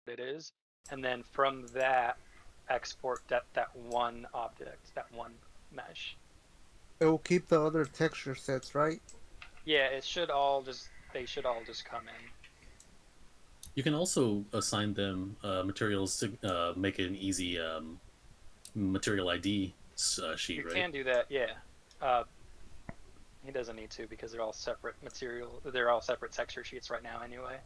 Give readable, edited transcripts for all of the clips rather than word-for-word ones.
it is, and then from that export that one object, that one mesh. It will keep the other texture sets, right? Yeah, it should all just they should all just come in. You can also assign them materials to make it an easy material ID sheet, You right? can do that, yeah. Uh, he doesn't need to because they're all separate material. They're all separate texture sheets right now anyway.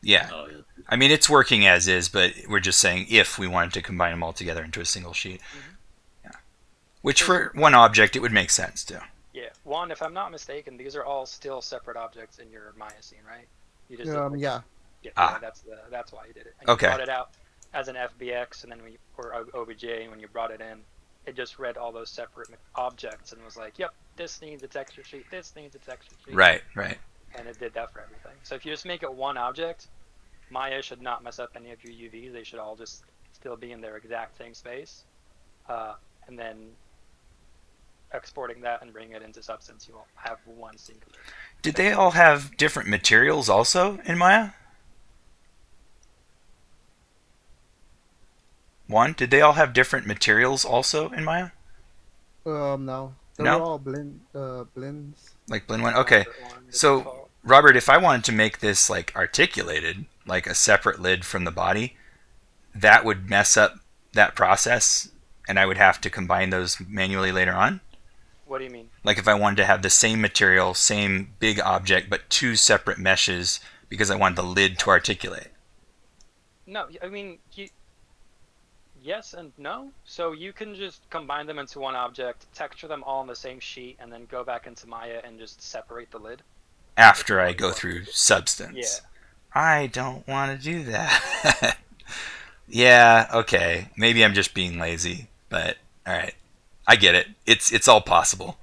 Yeah. Oh yeah. I mean, it's working as is, but we're just saying if we wanted to combine them all together into a single sheet. Yeah. Which Because for one object, it would make sense to. yeah, one, if I'm not mistaken, these are all still separate objects in your Maya scene, right? You just did like Yeah. yeah, Ah, that's why you did it. And you okay. brought it out as an FBX, and then or OBJ, and when you brought it in, it just read all those separate objects and was like, "Yep, this needs a texture sheet. This needs a texture sheet," Right, right. and it did that for everything. So if you just make it one object, Maya should not mess up any of your UVs. They should all just still be in their exact same space, and then exporting that and bringing it into Substance, you will have one singular Did they texture. all have different materials also in Maya? One, did they all have different materials also in Maya? No, they were No? all blends. Like Blend 1? Okay. Standard one, the So, default. Robert, if I wanted to make this like articulated, like a separate lid from the body, that would mess up that process and I would have to combine those manually later on. What do you mean? Like if I wanted to have the same material, same big object, but two separate meshes because I wanted the lid to articulate. No, I mean, yes and no. So you can just combine them into one object, texture them all on the same sheet, and then go back into Maya and just separate the lid if After you I want to go work with through it. Yeah. substance. I don't want to do that. Yeah, okay. Maybe I'm just being lazy, but all right. I get it. It's all possible.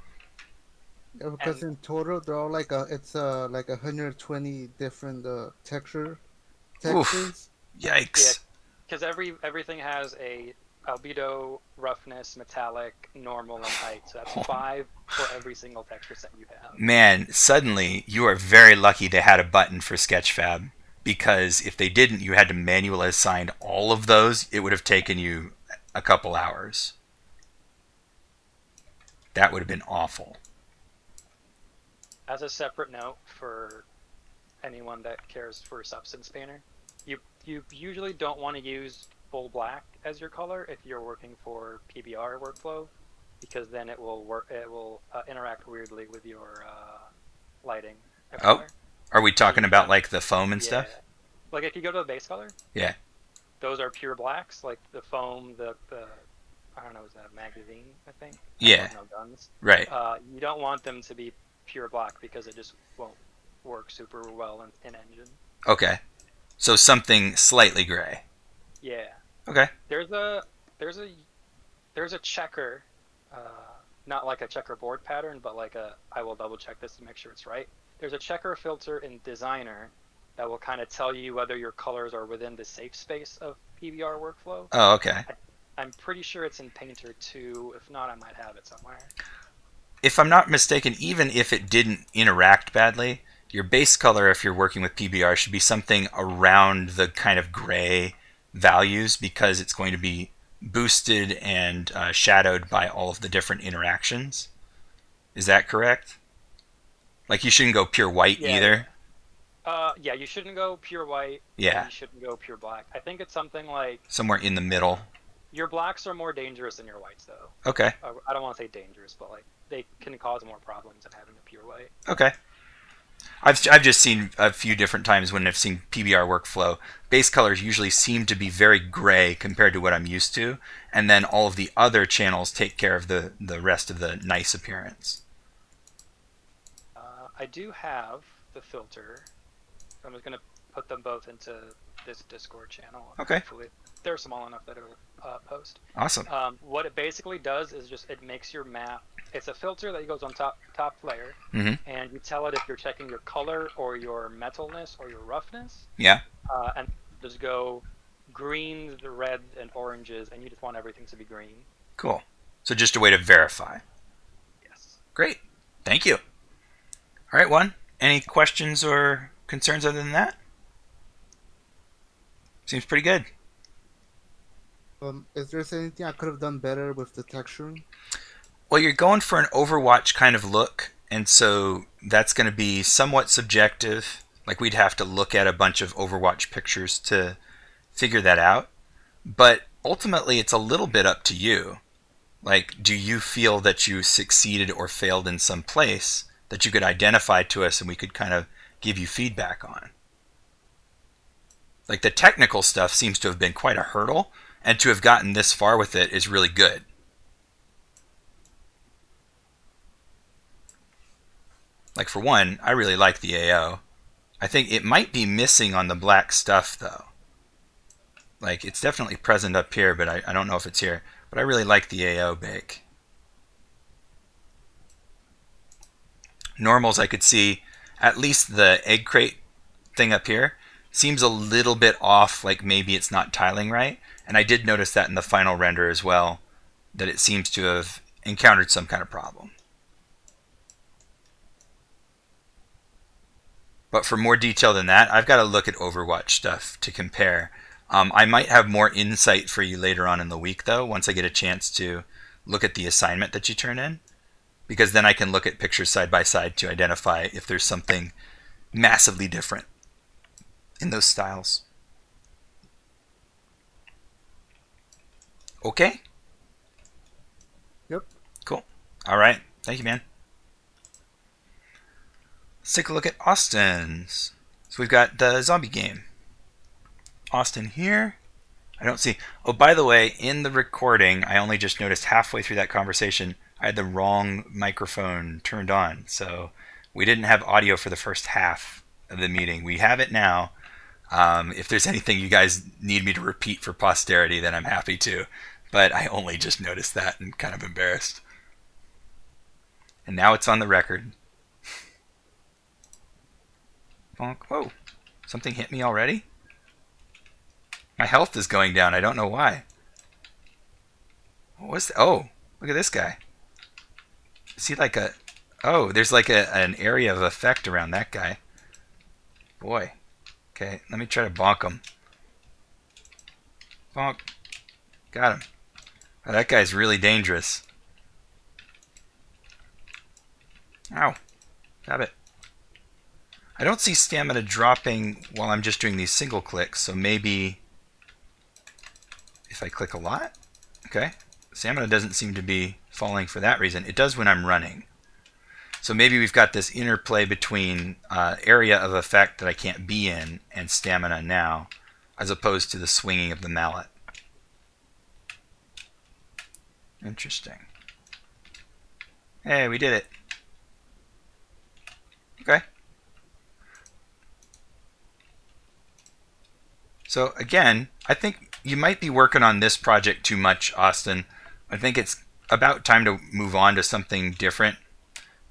Yeah, because And in total they're all it's like 120 different Oof. textures. yeah, Yikes. because everything has a albedo, roughness, metallic, normal, and height. So that's five for every single texture set you have. Man, suddenly you are very lucky they had a button for Sketchfab because if they didn't, you had to manually assign all of those. It would have taken you a couple hours. That would have been awful. As a separate note for anyone that cares for Substance Painter, you usually don't want to use full black as your color if you're working for PBR workflow, because then it will interact weirdly with your lighting of Oh, color. are we So talking you about kind of like the foam and yeah, stuff? like if you go to the base color, Yeah. those are pure blacks, like the foam, the I don't know, is that magazine? I think that's Yeah. what no guns. Right. You don't want them to be pure black because it just won't work super well in engine. Okay. So something slightly gray. Yeah, Okay. there's a there's a there's a checker, not like a checkerboard pattern, but like a I will double check this to make sure it's right. There's a checker filter in Designer that will kind of tell you whether your colors are within the safe space of PBR workflow. Oh, okay. I'm pretty sure it's in Painter too. If not, I might have it somewhere. If I'm not mistaken, even if it didn't interact badly, your base color, if you're working with PBR, should be something around the kind of gray values because it's going to be boosted and shadowed by all of the different interactions. Is that correct? Like you shouldn't go pure white Yeah, yeah. either. Yeah, you shouldn't go pure white and Yeah, you shouldn't go pure black. I think it's something like somewhere in the middle. your blacks are more dangerous than your whites, though. Okay. I don't want to say dangerous, but like they can cause more problems than having a pure white. Okay. I've just seen a few different times when I've seen PBR workflow. Base colors usually seem to be very gray compared to what I'm used to, and then all of the other channels take care of the rest of the nice appearance. I do have the filter. So I'm just gonna put them both into this Discord channel. Okay. Hopefully, they're small enough that it'll post. Awesome. What it basically does is just it makes your map. It's a filter that goes on top layer, Mm-hmm. and you tell it if you're checking your color or your metalness or your roughness, Yeah. and just go greens, the red, and oranges, and you just want everything to be green. Cool. So just a way to verify. Yes. Great. Thank you. All right, one. Any questions or concerns other than that? Seems pretty good. Is there anything I could have done better with the texturing? Well, you're going for an Overwatch kind of look, and so that's going to be somewhat subjective. Like we'd have to look at a bunch of Overwatch pictures to figure that out. But ultimately, it's a little bit up to you. Like, do you feel that you succeeded or failed in some place that you could identify to us and we could kind of give you feedback on? Like, the technical stuff seems to have been quite a hurdle, and to have gotten this far with it is really good. Like, for one, I really like the AO. I think it might be missing on the black stuff, though. Like, it's definitely present up here, but I don't know if it's here. But I really like the AO bake. Normals, I could see at least the egg crate thing up here seems a little bit off, like maybe it's not tiling right. And I did notice that in the final render as well, that it seems to have encountered some kind of problem. But for more detail than that, I've got to look at Overwatch stuff to compare. I might have more insight for you later on in the week, though, once I get a chance to look at the assignment that you turn in. Because then I can look at pictures side by side to identify if there's something massively different in those styles. Okay? Yep. Cool. All right. Thank you, man. Let's take a look at Austin's. So we've got the zombie game. Austin here. I don't see. Oh, by the way, in the recording, I only just noticed halfway through that conversation, I had the wrong microphone turned on. So we didn't have audio for the first half of the meeting. We have it now. If there's anything you guys need me to repeat for posterity, then I'm happy to. But I only just noticed that and kind of embarrassed. And now it's on the record. Bonk. Whoa. Something hit me already? My health is going down. I don't know why. What was that? Oh, look at this guy. Is he like a... Oh, there's like an area of effect around that guy. Boy. Okay, let me try to bonk him. Bonk. Got him. Oh, that guy's really dangerous. Ow. Stop it. I don't see stamina dropping while I'm just doing these single clicks, so maybe if I click a lot. Okay. Stamina doesn't seem to be falling for that reason. It does when I'm running. So maybe we've got this interplay between area of effect that I can't be in and stamina now, as opposed to the swinging of the mallet. Interesting. Hey, we did it. Okay. So again, I think you might be working on this project too much, Austin. I think it's about time to move on to something different.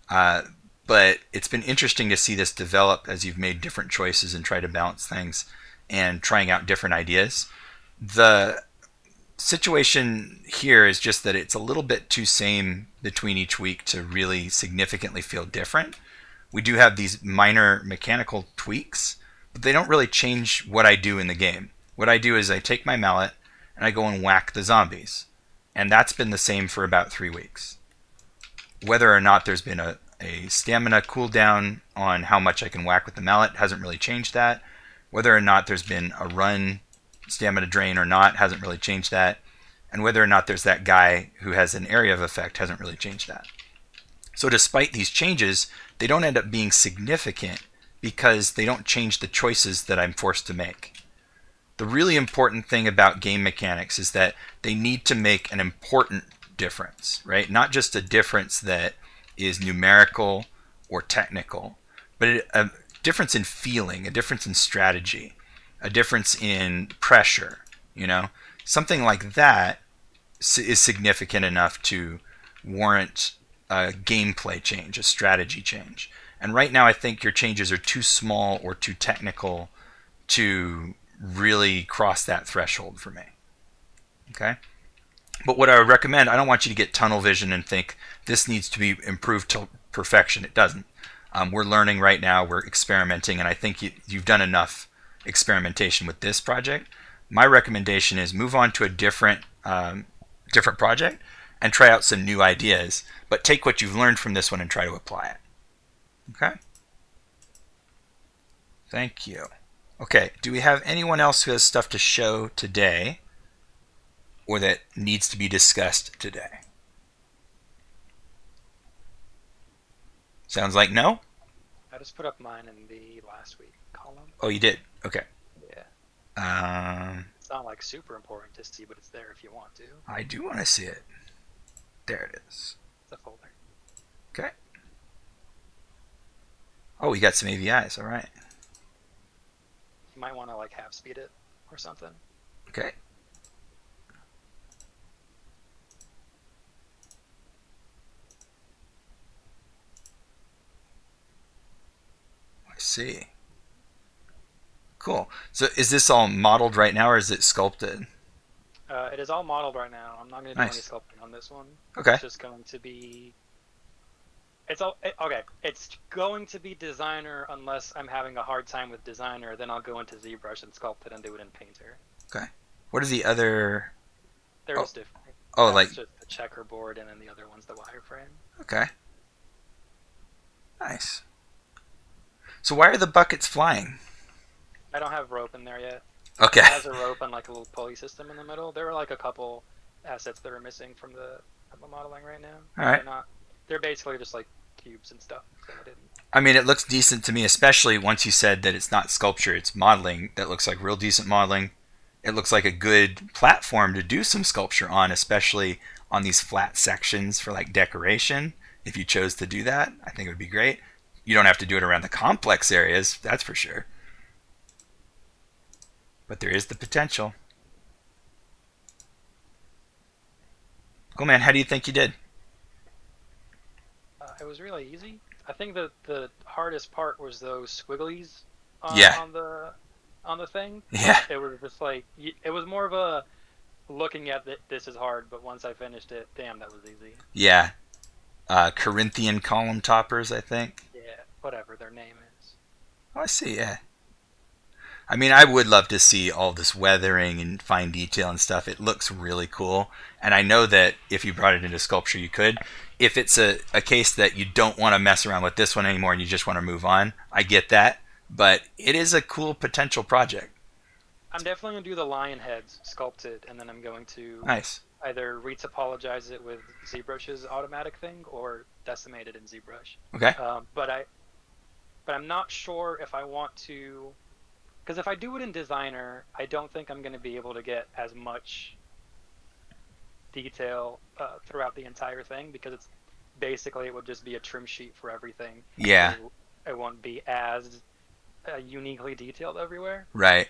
But it's been interesting to see this develop as you've made different choices and try to balance things and trying out different ideas. The situation here is just that it's a little bit too same between each week to really significantly feel different. We do have these minor mechanical tweaks, but they don't really change what I do in the game. What I do is I take my mallet and I go and whack the zombies. And that's been the same for about 3 weeks. Whether or not there's been a stamina cooldown on how much I can whack with the mallet hasn't really changed that. Whether or not there's been a run stamina drain or not hasn't really changed that. And whether or not there's that guy who has an area of effect hasn't really changed that. So despite these changes, they don't end up being significant because they don't change the choices that I'm forced to make. The really important thing about game mechanics is that they need to make an important difference, right? Not just a difference that is numerical or technical, but a difference in feeling, a difference in strategy, a difference in pressure, you know? Something like that is significant enough to warrant a gameplay change, a strategy change. And right now I think your changes are too small or too technical to really cross that threshold for me. Okay? But what I would recommend, I don't want you to get tunnel vision and think this needs to be improved to perfection. It doesn't. We're learning right now, we're experimenting, and I think you've done enough experimentation with this project my recommendation is move on to a different project and try out some new ideas, but take what you've learned from this one and try to apply it. Okay? Thank you. Okay, do we have anyone else who has stuff to show today or that needs to be discussed today? Sounds like no? I just put up mine in the last week column. Oh, you did? Okay. Yeah. It's not like super important to see, but it's there if you want to. I do want to see it. There it is. It's a folder. Okay. Oh, we got some AVIs. All right. You might want to like half speed it or something. Okay. I see. Cool. So is this all modeled right now or is it sculpted? It is all modeled right now. I'm not going to do Nice. any sculpting on this one. Okay. It's just going to be. Okay. It's going to be designer unless I'm having a hard time with designer. Then I'll go into ZBrush and sculpt it and do it in Painter. Okay. What are the other... They're just different. Oh, That's like... just the checkerboard, and then the other one's the wireframe. Okay. Nice. So why are the buckets flying? I don't have rope in there yet. Okay. It has a rope and like a little pulley system in the middle. There are like a couple assets that are missing from the modeling right now. All right. They're basically just like cubes and stuff. So I didn't. I mean, it looks decent to me, especially once you said that it's not sculpture, it's modeling. That looks like real decent modeling. It looks like a good platform to do some sculpture on, especially on these flat sections for like decoration. If you chose to do that, I think it would be great. You don't have to do it around the complex areas, that's for sure. But there is the potential. Cool, man. How do you think you did? It was really easy. I think that the hardest part was those squigglies Yeah. on the thing. Yeah. It was just like it was more of a looking at this is hard, but once I finished it, damn, that was easy. Yeah. Corinthian column toppers, I think. Yeah, whatever their name is. Oh, I see, yeah. I mean, I would love to see all this weathering and fine detail and stuff. It looks really cool. And I know that if you brought it into sculpture, you could. If it's a case that you don't want to mess around with this one anymore and you just want to move on, I get that. But it is a cool potential project. I'm definitely going to do the lion heads sculpted, and then I'm going to Nice. either retopologize it with ZBrush's automatic thing or decimate it in ZBrush. Okay. But I'm not sure if I want to, because if I do it in Designer, I don't think I'm going to be able to get as much detail throughout the entire thing, because it's basically it would just be a trim sheet for everything. Yeah. So it won't be as uniquely detailed everywhere. Right.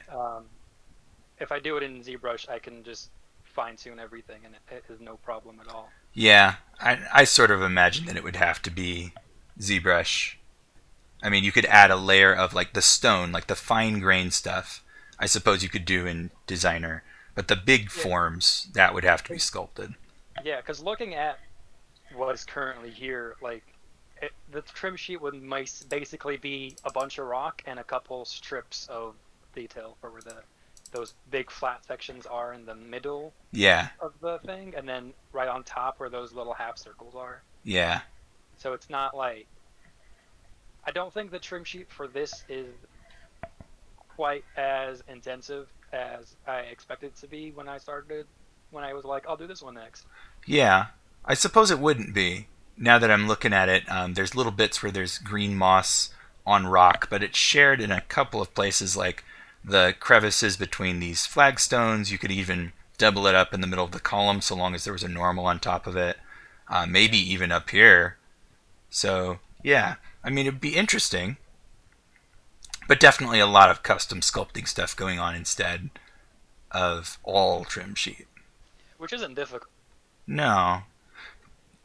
If I do it in ZBrush, I can just fine-tune everything, and it is no problem at all. Yeah. I sort of imagine that it would have to be ZBrush. I mean, you could add a layer of like the stone, like the fine grain stuff. I suppose you could do in Designer, but the big forms that would have to be sculpted. Yeah, because looking at what is currently here, like the trim sheet would basically be a bunch of rock and a couple strips of detail for where those big flat sections are in the middle Yeah. of the thing, and then right on top where those little half circles are. Yeah. So it's not like, I don't think the trim sheet for this is quite as intensive as I expected it to be when I was like, I'll do this one next. Yeah. I suppose it wouldn't be. Now that I'm looking at it, there's little bits where there's green moss on rock, but it's shared in a couple of places, like the crevices between these flagstones. You could even double it up in the middle of the column so long as there was a normal on top of it. Maybe even up here. So, yeah. I mean, it'd be interesting. But definitely a lot of custom sculpting stuff going on instead of all trim sheet. Which isn't difficult. No.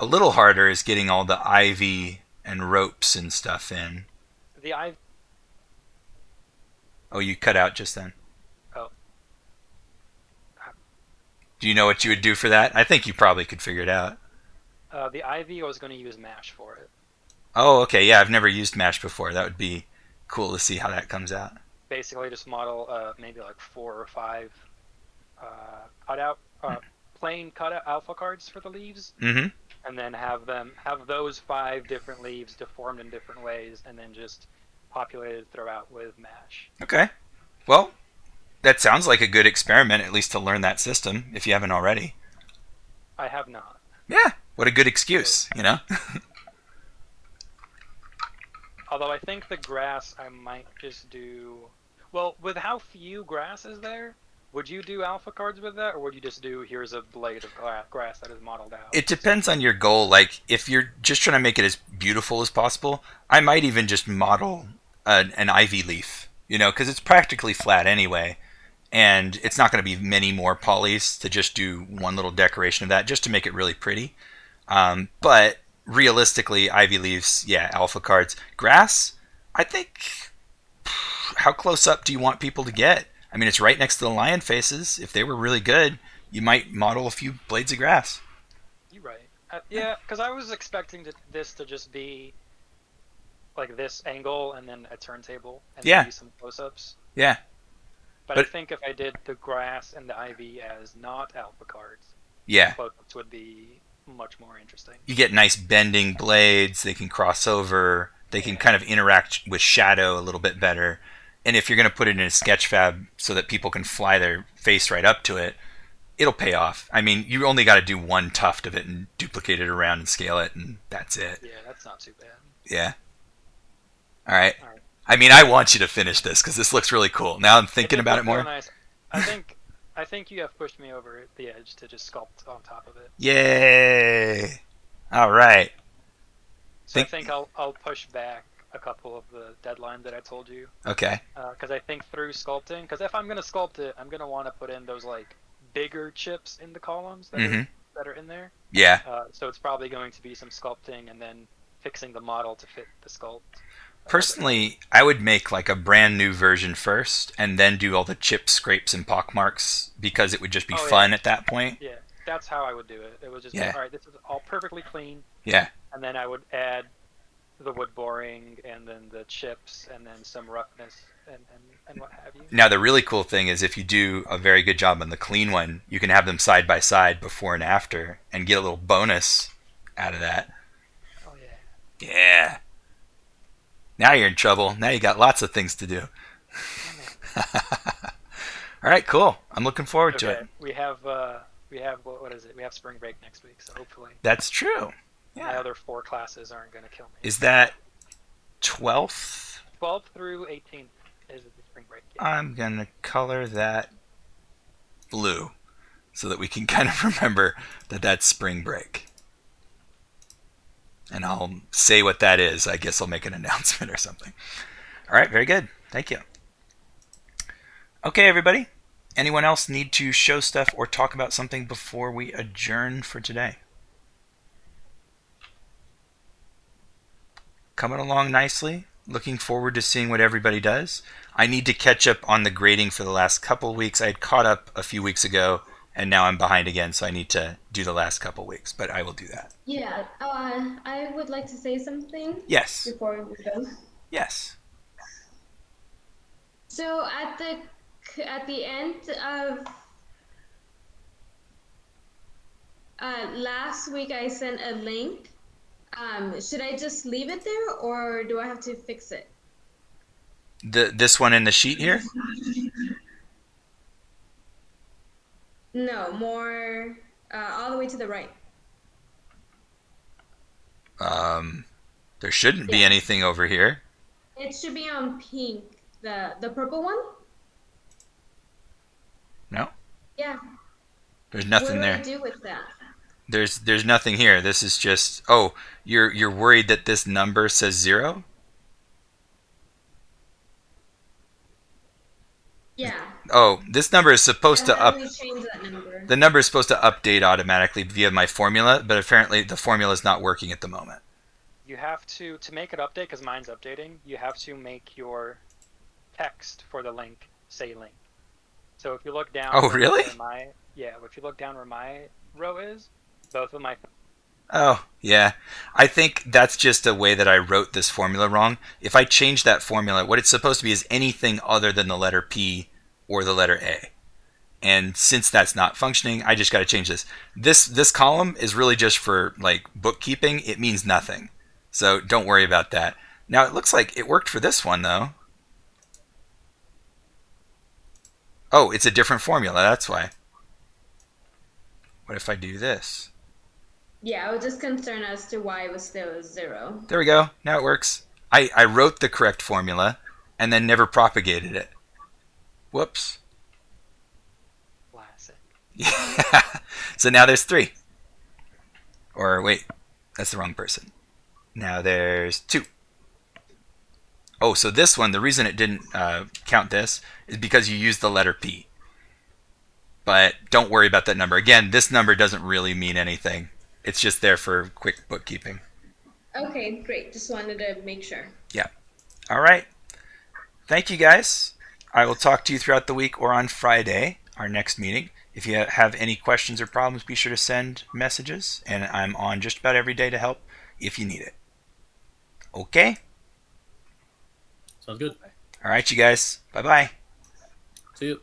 A little harder is getting all the ivy and ropes and stuff in. The ivy. Oh, you cut out just then. Oh. Do you know what you would do for that? I think you probably could figure it out. The ivy, I was going to use Mash for it. Oh, okay. Yeah, I've never used Mesh before. That would be cool to see how that comes out. Basically, just model maybe like 4 or 5 cut out plain cut out alpha cards for the leaves, Mm-hmm. and then have those 5 different leaves deformed in different ways, and then just populated throughout with mash. Okay. Well, that sounds like a good experiment, at least to learn that system, if you haven't already. I have not. Yeah. What a good excuse, you know? Although I think the grass I might just do. Well, with how few grass is there, would you do alpha cards with that, or would you just do here's a blade of grass that is modeled out? It depends on your goal. Like, if you're just trying to make it as beautiful as possible, I might even just model an ivy leaf, you know, because it's practically flat anyway. And it's not going to be many more polys to just do one little decoration of that, just to make it really pretty. But realistically, ivy leaves, yeah, alpha cards. Grass, I think, how close up do you want people to get? I mean, it's right next to the lion faces. If they were really good, you might model a few blades of grass. You're right. Yeah, because I was expecting this to just be like this angle and then a turntable and Yeah. maybe some close-ups. Yeah. But I But- think if I did the grass and the ivy as not alpha cards, Yeah. close-ups would be much more interesting. You get nice bending blades. They can cross over. They can kind of interact with shadow a little bit better. And if you're going to put it in a sketch fab so that people can fly their face right up to it, it'll pay off. I mean, you only got to do one tuft of it and duplicate it around and scale it, and that's it. Yeah, that's not too bad. Yeah. All right. All right. I mean, I want you to finish this because this looks really cool. Now I'm thinking about it more. Nice. I think you have pushed me over the edge to just sculpt on top of it. Yay! All right. So I think I'll push back a couple of the deadlines that I told you, Okay. because I think through sculpting, because if I'm gonna sculpt it, I'm gonna want to put in those like bigger chips in the columns that, Mhm. that are in there. Yeah. So it's probably going to be some sculpting and then fixing the model to fit the sculpt. Personally, I would make like a brand new version first and then do all the chip scrapes and pockmarks because it would just be Oh, yeah. fun at that point. Yeah, that's how I would do it. It would just Yeah. be, all right, this is all perfectly clean, Yeah. and then I would add the wood boring and then the chips and then some roughness and what have you. Now, the really cool thing is if you do a very good job on the clean one, you can have them side by side before and after and get a little bonus out of that. Oh yeah. Yeah. Now you're in trouble. Now you got lots of things to do. All right, cool. I'm looking forward to Okay, it. we have what is it? We have spring break next week, so hopefully That's true. my Yeah. other 4 classes aren't going to kill me. Is that 12th? 12th through 18th is the spring break. Yeah. I'm going to color that blue so that we can kind of remember that that's spring break. And I'll say what that is. I guess I'll make an announcement or something. All right, very good. Thank you. Okay, everybody. Anyone else need to show stuff or talk about something before we adjourn for today? Coming along nicely. Looking forward to seeing what everybody does. I need to catch up on the grading for the last couple weeks. I had caught up a few weeks ago, and now I'm behind again, so I need to do the last couple weeks, but I will do that. Yeah, I would like to say something Yes. before we go. Yes. So at the end of last week, I sent a link. Should I just leave it there, or do I have to fix it? This one in the sheet here? No, more all the way to the right. There shouldn't be Yeah. anything over here. It should be on pink, the purple one. No? Yeah. There's What nothing do there. I do with that? There's nothing here. This is just you're worried that this number says 0? Yeah. Oh, this number is supposed to How up do we change that number? the number is supposed to update automatically via my formula, but apparently the formula is not working at the moment. You have to make it update, because mine's updating, you have to make your text for the link say link. So if you look down Oh, really? if you look down where my row is, both of my Oh, yeah. I think that's just a way that I wrote this formula wrong. If I change that formula, what it's supposed to be is anything other than the letter P or the letter A. And since that's not functioning, I just got to change this. This column is really just for like bookkeeping. It means nothing. So don't worry about that. Now it looks like it worked for this one though. Oh, it's a different formula. That's why. What if I do this? Yeah, I was just concerned as to why it was still 0. There we go. Now it works. I wrote the correct formula and then never propagated it. Whoops. Classic. Yeah. So now there's 3. Or wait, that's the wrong person. Now there's 2. Oh, so this one, the reason it didn't count this is because you used the letter P. But don't worry about that number. Again, this number doesn't really mean anything. It's just there for quick bookkeeping. Okay, great. Just wanted to make sure. Yeah. All right. Thank you, guys. I will talk to you throughout the week or on Friday, our next meeting. If you have any questions or problems, be sure to send messages, and I'm on just about every day to help if you need it. Okay? Sounds good. All right, you guys. Bye-bye. See you.